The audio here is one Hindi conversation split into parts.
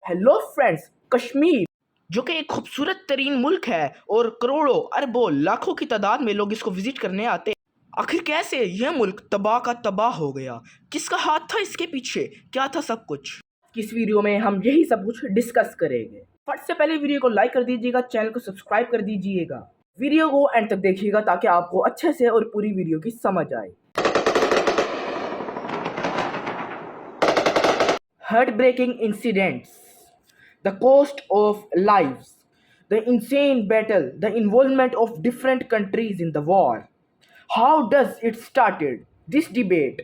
हेलो फ्रेंड्स, कश्मीर जो कि एक खूबसूरत तरीन मुल्क है और करोड़ों अरबों लाखों की तादाद में लोग इसको विजिट करने आते हैं। आखिर कैसे यह मुल्क तबाह का तबाह हो गया? किसका हाथ था इसके पीछे? क्या था सब कुछ? इस वीडियो में हम यही सब कुछ डिस्कस करेंगे। फट से पहले वीडियो को लाइक कर दीजिएगा, चैनल को सब्सक्राइब कर दीजिएगा, वीडियो को एंड तक देखिएगा ताकि आपको अच्छे से और पूरी वीडियो की समझ आए। Heartbreaking incidents, the cost of lives, the insane battle, the involvement of different countries in the war. How does it started? This debate.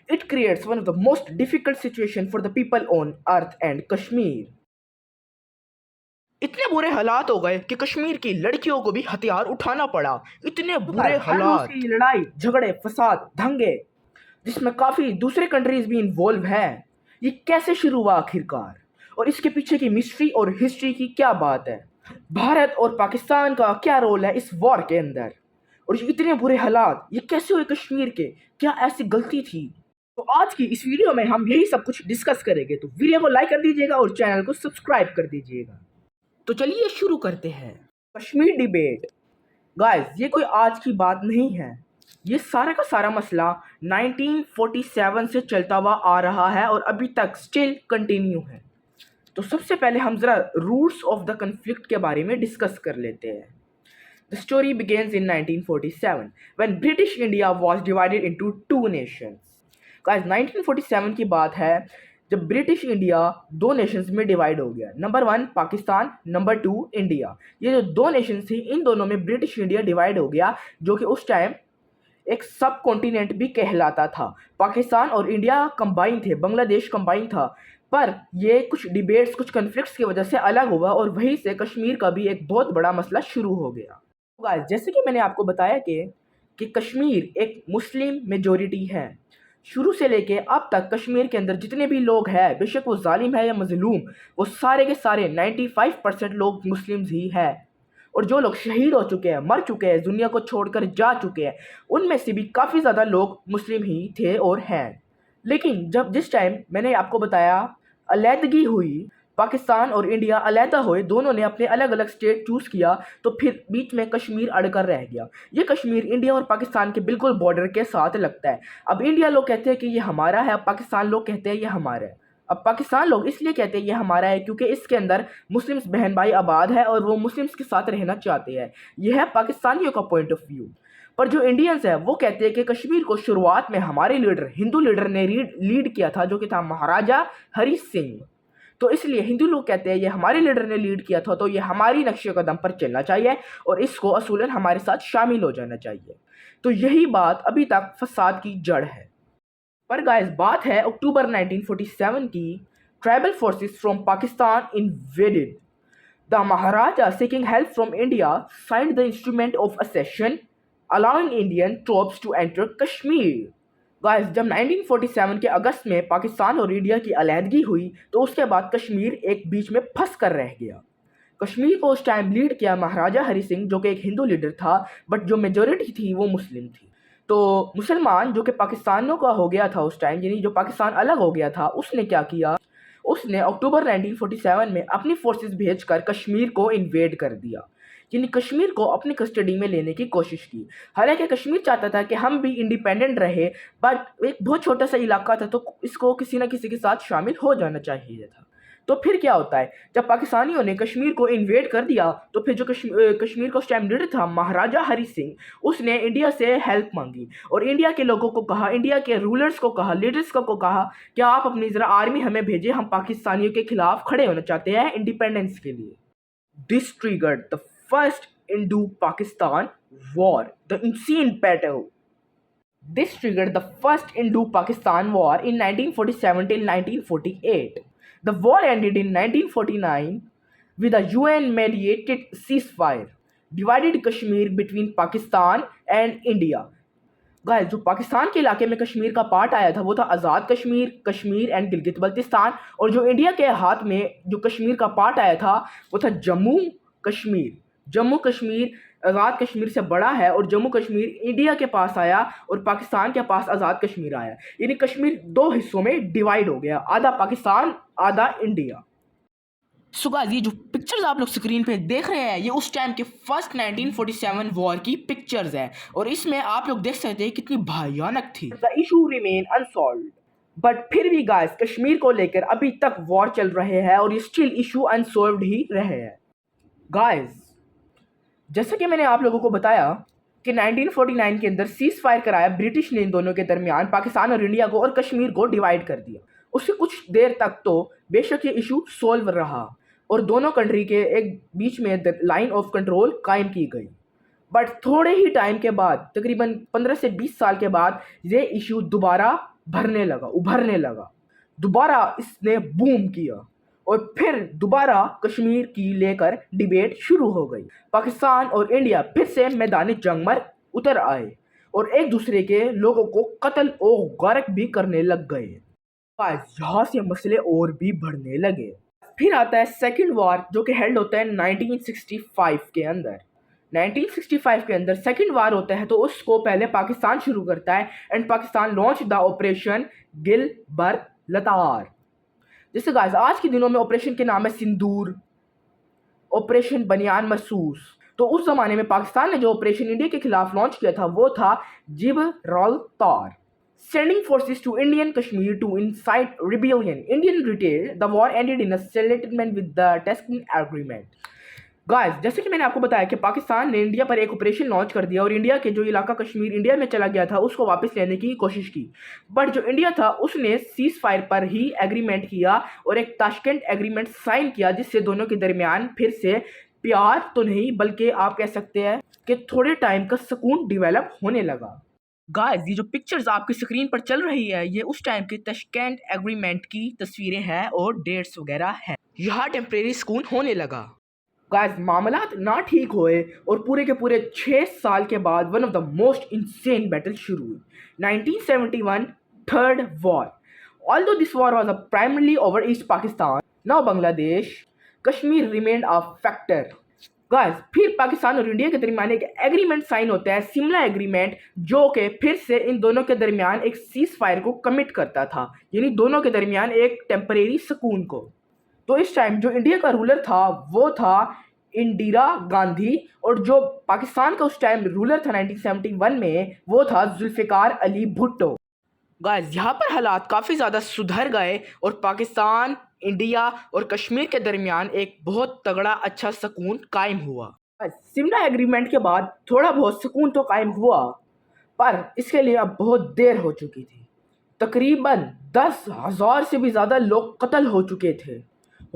It creates one of the most difficult situations for the people on earth and Kashmir. इतने बुरे हालात हो गए कि कश्मीर की लड़कियों को भी हथियार उठाना पड़ा। इतने बुरे हालात, लड़ाई झगड़े फसाद दंगे जिसमें काफ़ी दूसरे कंट्रीज भी इन्वॉल्व हैं। ये कैसे शुरू हुआ आखिरकार, और इसके पीछे की मिस्ट्री और हिस्ट्री की क्या बात है? भारत और पाकिस्तान का क्या रोल है इस वॉर के अंदर, और ये इतने बुरे हालात ये कैसे हुए कश्मीर के? क्या ऐसी गलती थी? तो आज की इस वीडियो में हम यही सब कुछ डिस्कस करेंगे। तो वीडियो को लाइक कर दीजिएगा और चैनल को सब्सक्राइब कर दीजिएगा। तो चलिए शुरू करते हैं। कश्मीर डिबेट। गाइस, ये कोई आज की बात नहीं है। ये सारा का सारा मसला 1947 से चलता हुआ आ रहा है और अभी तक स्टिल कंटिन्यू है। तो सबसे पहले हम ज़रा रूट्स ऑफ द कन्फ्लिक्ट के बारे में डिस्कस कर लेते हैं। The story begins in 1947 when British India was divided into two nations. Guys, 1947 की बात है जब ब्रिटिश इंडिया दो नेशंस में डिवाइड हो गया। Number 1 Pakistan, number 2 India. ये जो दो नेशंस थी इन दोनों में ब्रिटिश इंडिया डिवाइड हो गया, जो कि उस टाइम एक सब कॉन्टिनेंट भी कहलाता था। पाकिस्तान और इंडिया कंबाइन थे, बांग्लादेश कंबाइन था, पर ये कुछ डिबेट्स कुछ कन्फ्लिक्ट्स की वजह से अलग हुआ और वहीं से कश्मीर का भी एक बहुत बड़ा मसला शुरू हो गया। गाइस, जैसे कि मैंने आपको बताया कि कश्मीर एक मुस्लिम मेजोरिटी है। शुरू से लेके अब तक कश्मीर के अंदर जितने भी लोग हैं, बेशक वो जालिम है या मजलूम, वो सारे के सारे 95% लोग मुस्लिम्स ही हैं। और जो लोग शहीद हो चुके हैं, मर चुके हैं, दुनिया को छोड़कर जा चुके हैं, उनमें से भी काफ़ी ज़्यादा लोग मुस्लिम ही थे और हैं। लेकिन जिस टाइम मैंने आपको बताया अलहदगी हुई, पाकिस्तान और इंडिया अलहदा हुए, दोनों ने अपने अलग अलग स्टेट चूज़ किया, तो फिर बीच में कश्मीर अड़कर रह गया। ये कश्मीर इंडिया और पाकिस्तान के बिल्कुल बॉर्डर के साथ लगता है। अब इंडिया लोग कहते हैं कि ये हमारा है, अब पाकिस्तान लोग कहते हैं ये हमारा है। अब पाकिस्तान लोग इसलिए कहते हैं ये हमारा है क्योंकि इसके अंदर मुस्लिम्स बहन भाई आबाद है और वो मुस्लिम्स के साथ रहना चाहते हैं। यह है पाकिस्तानियों का पॉइंट ऑफ व्यू। पर जो इंडियंस है वो कहते हैं कि कश्मीर को शुरुआत में हमारे लीडर, हिंदू लीडर ने लीड किया था, जो कि था महाराजा हरी सिंह। तो इसलिए हिंदू लोग कहते हैं ये हमारे लीडर ने लीड किया था, तो ये हमारी नक्शे कदम पर चलना चाहिए और इसको असूलन हमारे साथ शामिल हो जाना चाहिए। तो यही बात अभी तक फसाद की जड़ है। पर गाइस, बात है अक्टूबर 1947 की। Tribal forces from Pakistan invaded the Maharaja, seeking help from India, signed the instrument of accession allowing Indian troops to enter Kashmir. Guys, जब 1947 के अगस्त में पाकिस्तान और इंडिया की अलहदगी हुई तो उसके बाद कश्मीर एक बीच में फंस कर रह गया। कश्मीर को उस टाइम लीड किया महाराजा हरी सिंह, जो कि एक हिंदू लीडर था, बट जो मेजोरिटी थी वो मुस्लिम थी। तो मुसलमान जो कि पाकिस्तानियों का हो गया था उस टाइम, यानी जो पाकिस्तान अलग हो गया था, उसने क्या किया, उसने अक्टूबर 1947 में अपनी फोर्सेस भेजकर कश्मीर को इन्वेड कर दिया, यानी कश्मीर को अपनी कस्टडी में लेने की कोशिश की। हालांकि कश्मीर चाहता था कि हम भी इंडिपेंडेंट रहे, बट एक बहुत छोटा सा इलाका था तो इसको किसी न किसी के साथ शामिल हो जाना चाहिए था। तो फिर क्या होता है, जब पाकिस्तानियों ने कश्मीर को इन्वेड कर दिया तो फिर जो कश्मीर का उस टाइम लीडर था महाराजा हरी सिंह, उसने इंडिया से हेल्प मांगी और इंडिया के लोगों को कहा, इंडिया के रूलर्स को कहा, लीडर्स को कहा कि आप अपनी ज़रा आर्मी हमें भेजें, हम पाकिस्तानियों के खिलाफ खड़े होना चाहते हैं इंडिपेंडेंस के लिए। This triggered the first Indo-Pakistan War, the insane battle. This triggered the first Indo-Pakistan War in 1947 till 1948. The war ended in 1949 with a UN-mediated ceasefire, divided Kashmir between Pakistan and India. Guys, जो पाकिस्तान के इलाके में कश्मीर का पार्ट आया था वो था आज़ाद कश्मीर, कश्मीर एंड गिलगित बल्तिस्तान, और जो इंडिया के हाथ में जो कश्मीर का पार्ट आया था वो था जम्मू कश्मीर। जम्मू कश्मीर आज़ाद कश्मीर से बड़ा है और जम्मू कश्मीर इंडिया के पास आया और पाकिस्तान के पास आज़ाद कश्मीर आया, यानी कश्मीर दो हिस्सों में डिवाइड हो गया, आधा पाकिस्तान आधा इंडिया। सो गाइस ये जो पिक्चर्स आप लोग स्क्रीन पे देख रहे हैं ये उस टाइम के फर्स्ट 1947 वॉर की पिक्चर्स है और इसमें आप लोग देख सकते हैं कितनी भयानक थी। The issue remain unsolved, but फिर भी गाइस कश्मीर को लेकर अभी तक वॉर चल रहे हैं और ये स्टिल इशू अनसॉल्व्ड ही रहे हैं। गाइस जैसा कि मैंने आप लोगों को बताया कि 1949 के अंदर सीज फायर कराया ब्रिटिश ने इन दोनों के दरमियान पाकिस्तान और इंडिया को और कश्मीर को डिवाइड कर दिया। उसके कुछ देर तक तो बेशक ये इशू सॉल्व रहा और दोनों कंट्री के एक बीच में लाइन ऑफ कंट्रोल कायम की गई, बट थोड़े ही टाइम के बाद तकरीबन 15 से 20 साल के बाद ये इशू दोबारा उभरने लगा, दोबारा इसने बूम किया और फिर दोबारा कश्मीर की लेकर डिबेट शुरू हो गई। पाकिस्तान और इंडिया फिर से मैदानी जंग में उतर आए और एक दूसरे के लोगों को कत्ल और गारक भी करने लग गए। यहाँ से मसले और भी बढ़ने लगे। फिर आता है सेकेंड वॉर जो कि हेल्ड होता है 1965 के अंदर। 1965 के अंदर सेकेंड वार होता है तो उसको पहले पाकिस्तान शुरू करता है and Pakistan launch the operation Gilbert. जैसे गाइस आज के दिनों में ऑपरेशन के नाम है सिंदूर, ऑपरेशन बनियान मरसूस। तो उस जमाने में पाकिस्तान ने जो ऑपरेशन इंडिया के खिलाफ लॉन्च किया था वो था Gibraltar, sending forces to Indian Kashmir to incite rebellion. Indian retail, the war ended in a settlement with the Tashkent Agreement. Guys जैसे कि मैंने आपको बताया कि पाकिस्तान ने इंडिया पर एक ऑपरेशन लॉन्च कर दिया और इंडिया के जो इलाका कश्मीर इंडिया में चला गया था उसको वापस लेने की कोशिश की, बट जो इंडिया था उसने सीज फायर पर ही एग्रीमेंट किया और एक ताशकेंट एग्रीमेंट साइन किया जिससे दोनों के दरमियान फिर से प्यार तो नहीं बल्कि आप कह सकते हैं कि थोड़े टाइम का सुकून डेवलप होने लगा। गाइस ये जो पिक्चर्स आपकी स्क्रीन पर चल रही है ये उस टाइम के ताशकेंट एग्रीमेंट की तस्वीरें हैं और डेट्स वगैरह हैं। यहाँ टेम्परेरी सुकून होने लगा। गाइस मामलात ना ठीक हुए और पूरे के पूरे 6 साल के बाद one of the most insane battle शुरू हुई, 1971 third war. Although this war was primarily over east Pakistan, now Bangladesh, Kashmir remained a factor. Guys फिर पाकिस्तान और इंडिया के दरमियान एक एग्रीमेंट साइन होता है, सिमला एग्रीमेंट, जो कि फिर से इन दोनों के दरमियान एक सीज फायर को कमिट करता था, यानी दोनों के दरमियान एक टेम्परेरी सुकून को। तो इस टाइम जो इंडिया का रूलर था वो था इंदिरा गांधी और जो पाकिस्तान का उस टाइम रूलर था 1971 में वो था जुल्फिकार अली भुट्टो। गाइस यहाँ पर हालात काफ़ी ज़्यादा सुधर गए और पाकिस्तान, इंडिया और कश्मीर के दरमियान एक बहुत तगड़ा अच्छा सुकून कायम हुआ। सिमला एग्रीमेंट के बाद थोड़ा बहुत सुकून तो कायम हुआ पर इसके लिए अब बहुत देर हो चुकी थी। तकरीबन 10,000 से भी ज़्यादा लोग कत्ल हो चुके थे।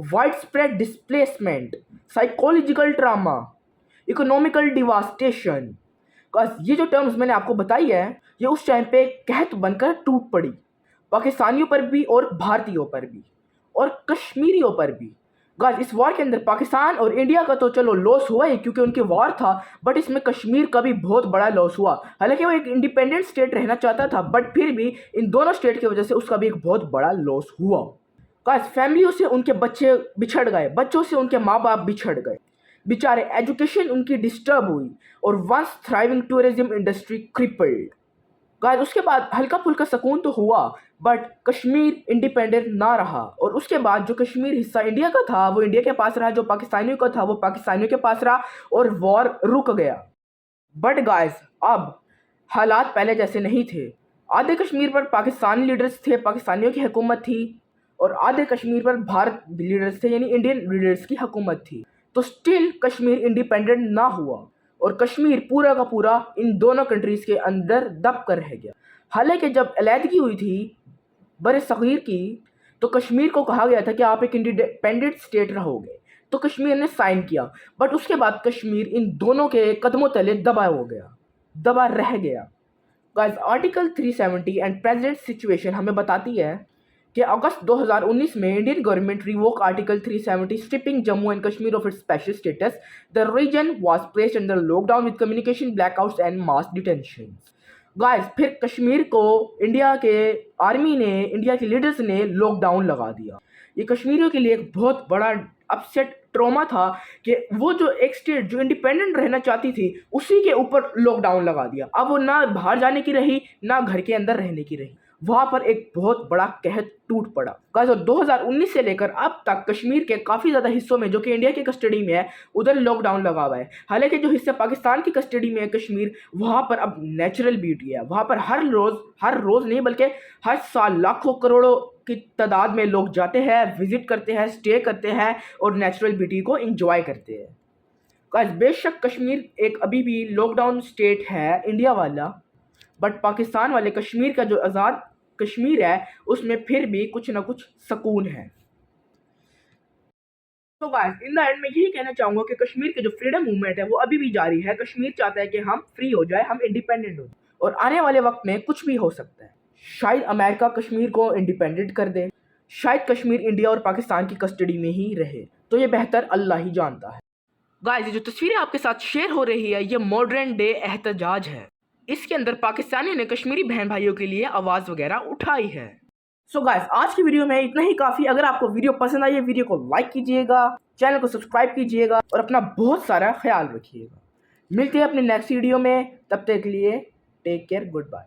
Wide spread displacement, psychological trauma, economical devastation. ये जो टर्म्स मैंने आपको बताई है ये उस टाइम पे कहत बनकर टूट पड़ी, पाकिस्तानियों पर भी और भारतीयों पर भी और कश्मीरियों पर भी। गाइस इस वॉर के अंदर पाकिस्तान और इंडिया का तो चलो लॉस हुआ ही क्योंकि उनके वॉर था, बट इसमें कश्मीर का भी बहुत बड़ा लॉस हुआ। हालांकि वो एक इंडिपेंडेंट स्टेट रहना चाहता था बट फिर भी इन दोनों स्टेट की वजह से उसका भी एक बहुत बड़ा लॉस हुआ। गाइस फैमिलियों से उनके बच्चे बिछड़ गए, बच्चों से उनके माँ बाप बिछड़ गए, बेचारे एजुकेशन उनकी डिस्टर्ब हुई और once thriving tourism industry crippled. Guys उसके बाद हल्का फुल्का सुकून तो हुआ बट कश्मीर इंडिपेंडेंट ना रहा और उसके बाद जो कश्मीर हिस्सा इंडिया का था वो इंडिया के पास रहा, जो पाकिस्तानियों का था वो पाकिस्तानियों के पास रहा और वॉर रुक गया। बट गाइस अब हालात पहले जैसे नहीं थे। आधे कश्मीर पर पाकिस्तानी लीडर्स थे, पाकिस्तानियों की हुकूमत थी, और आधे कश्मीर पर भारत लीडर्स थे यानी इंडियन लीडर्स की हुकूमत थी। तो स्टिल कश्मीर इंडिपेंडेंट ना हुआ और कश्मीर पूरा का पूरा इन दोनों कंट्रीज़ के अंदर दब कर रह गया। हालांकि जब अलहदगी हुई थी बर सग़ीर की तो कश्मीर को कहा गया था कि आप एक इंडिपेंडेंट स्टेट रहोगे, तो कश्मीर ने साइन किया, बट उसके बाद कश्मीर इन दोनों के कदमों तले दबा रह गया। Guys article 370 and present situation हमें बताती है कि अगस्त 2019 में Indian government revoke article 370 stripping Jammu and Kashmir of its special status. The region was placed under lockdown with communication blackouts and mass detention. Guys फिर कश्मीर को इंडिया के आर्मी ने, इंडिया के लीडर्स ने लॉकडाउन लगा दिया। ये कश्मीरियों के लिए एक बहुत बड़ा अपसेट ट्रॉमा था कि वो जो एक स्टेट जो इंडिपेंडेंट रहना चाहती थी उसी के ऊपर लॉकडाउन लगा दिया। अब वो ना बाहर जाने की रही ना घर के अंदर रहने की रही। वहाँ पर एक बहुत बड़ा कहर टूट पड़ा। गाइस, और 2019 से लेकर अब तक कश्मीर के काफ़ी ज़्यादा हिस्सों में जो कि इंडिया की कस्टडी में है उधर लॉकडाउन लगा हुआ है। हालांकि जो हिस्से पाकिस्तान की कस्टडी में है कश्मीर, वहाँ पर अब नेचुरल ब्यूटी है। वहाँ पर हर रोज़ नहीं बल्कि हर साल लाखों करोड़ों की तादाद में लोग जाते हैं, विजिट करते हैं, स्टे करते हैं और नेचुरल ब्यूटी को इंजॉय करते हैं। गाइस, बेशक कश्मीर एक अभी भी लॉकडाउन स्टेट है इंडिया वाला, बट पाकिस्तान वाले कश्मीर का जो आज़ाद कश्मीर है उसमें फिर भी कुछ ना कुछ सुकून है। तो गाइस, इन द एंड मैं यही कहना चाहूँगा कि कश्मीर के जो फ्रीडम मूवमेंट है वो अभी भी जारी है। कश्मीर चाहता है कि हम फ्री हो जाए, हम इंडिपेंडेंट हो जाए, और आने वाले वक्त में कुछ भी हो सकता है। शायद अमेरिका कश्मीर को इंडिपेंडेंट कर दे, शायद कश्मीर इंडिया और पाकिस्तान की कस्टडी में ही रहे, तो ये बेहतर अल्लाह ही जानता है। गाइस, ये जो तस्वीरें आपके साथ शेयर हो रही है ये मॉडर्न डे एहतजाज है। इसके अंदर पाकिस्तानियों ने कश्मीरी बहन भाइयों के लिए आवाज़ वगैरह उठाई है। सो गाइस, आज की वीडियो में इतना ही काफ़ी। अगर आपको वीडियो पसंद आई है, वीडियो को लाइक कीजिएगा, चैनल को सब्सक्राइब कीजिएगा और अपना बहुत सारा ख्याल रखिएगा। मिलते हैं अपने नेक्स्ट वीडियो में, तब तक के लिए टेक केयर, गुड बाय।